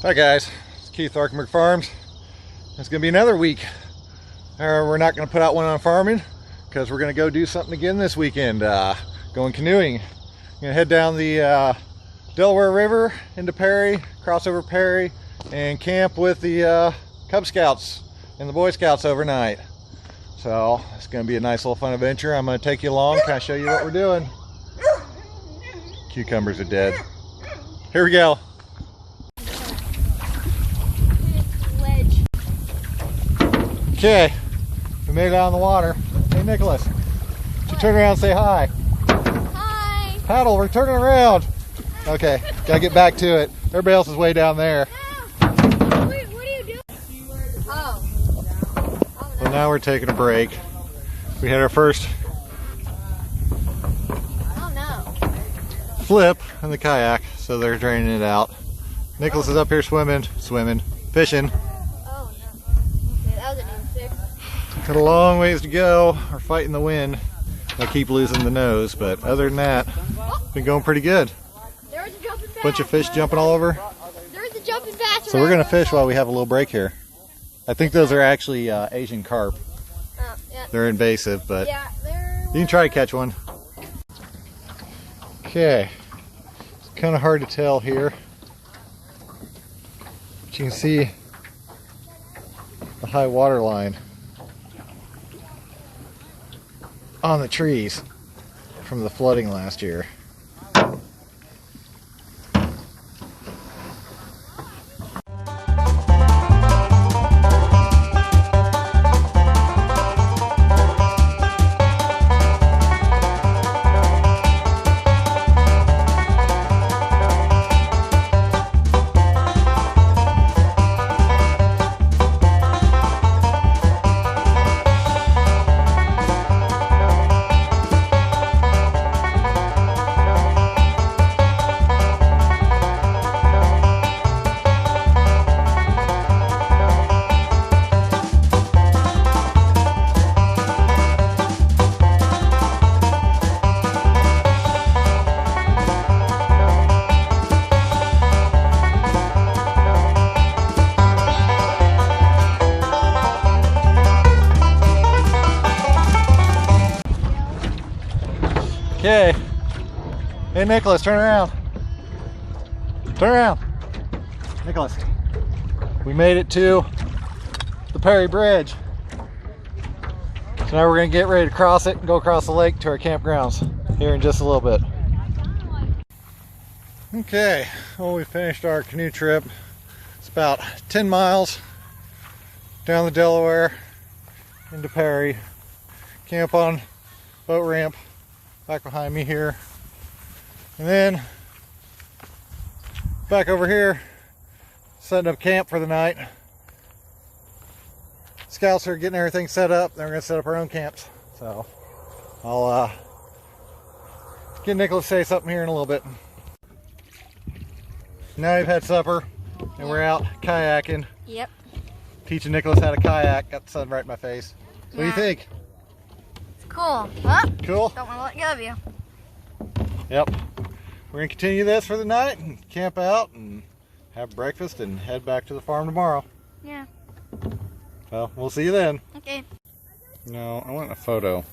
Hi guys, it's Keith, Arkenberg Farms. It's going to be another week. We're not going to put out one on farming because we're going to go do something again this weekend. Going canoeing. I'm going to head down the Delaware River into Perry, cross over Perry, and camp with the Cub Scouts and the Boy Scouts overnight. So it's going to be a nice little fun adventure. I'm going to take you along, kind of show you what we're doing. Cucumbers are dead. Here we go. Okay, we made it out on the water. Hey Nicholas, you turn around and say hi. Hi. Paddle, we're turning around. Okay, gotta get back to it. Everybody else is way down there. Wait, what are you doing? Oh. So now we're taking a break. We had our first flip in the kayak, so they're draining it out. Nicholas is up here swimming, fishing. Oh no. Okay, that was an insect. Got a long ways to go. We're fighting the wind. I keep losing the nose, but other than that, been going pretty good. There was a jumping bass. Bunch of fish jumping all over. There was a jumping bass. So we're gonna fish while we have a little break here. I think those are actually Asian carp. Oh, yeah. They're invasive, but Yeah, you can try to catch one. Okay, it's kind of hard to tell here, but you can see the high water line on the trees from the flooding last year. Okay. Hey Nicholas, turn around. Turn around. Nicholas. We made it to the Perry Bridge. So now we're going to get ready to cross it and go across the lake to our campgrounds here in just a little bit. Okay, well, we finished our canoe trip. It's about 10 miles down the Delaware into Perry. Camp on boat ramp back behind me here, and then back over here setting up camp for the night. Scouts are getting everything set up. Then we're going to set up our own camps, so I'll get Nicholas to say something here in a little bit. Now we've had supper and we're out kayaking. Yep. Teaching Nicholas how to kayak. Got the sun right in my face. What do you think? Cool. Huh? Cool? Don't want to let go of you. Yep. We're going to continue this for the night and camp out and have breakfast and head back to the farm tomorrow. Yeah. Well, we'll see you then. Okay. No, I want a photo.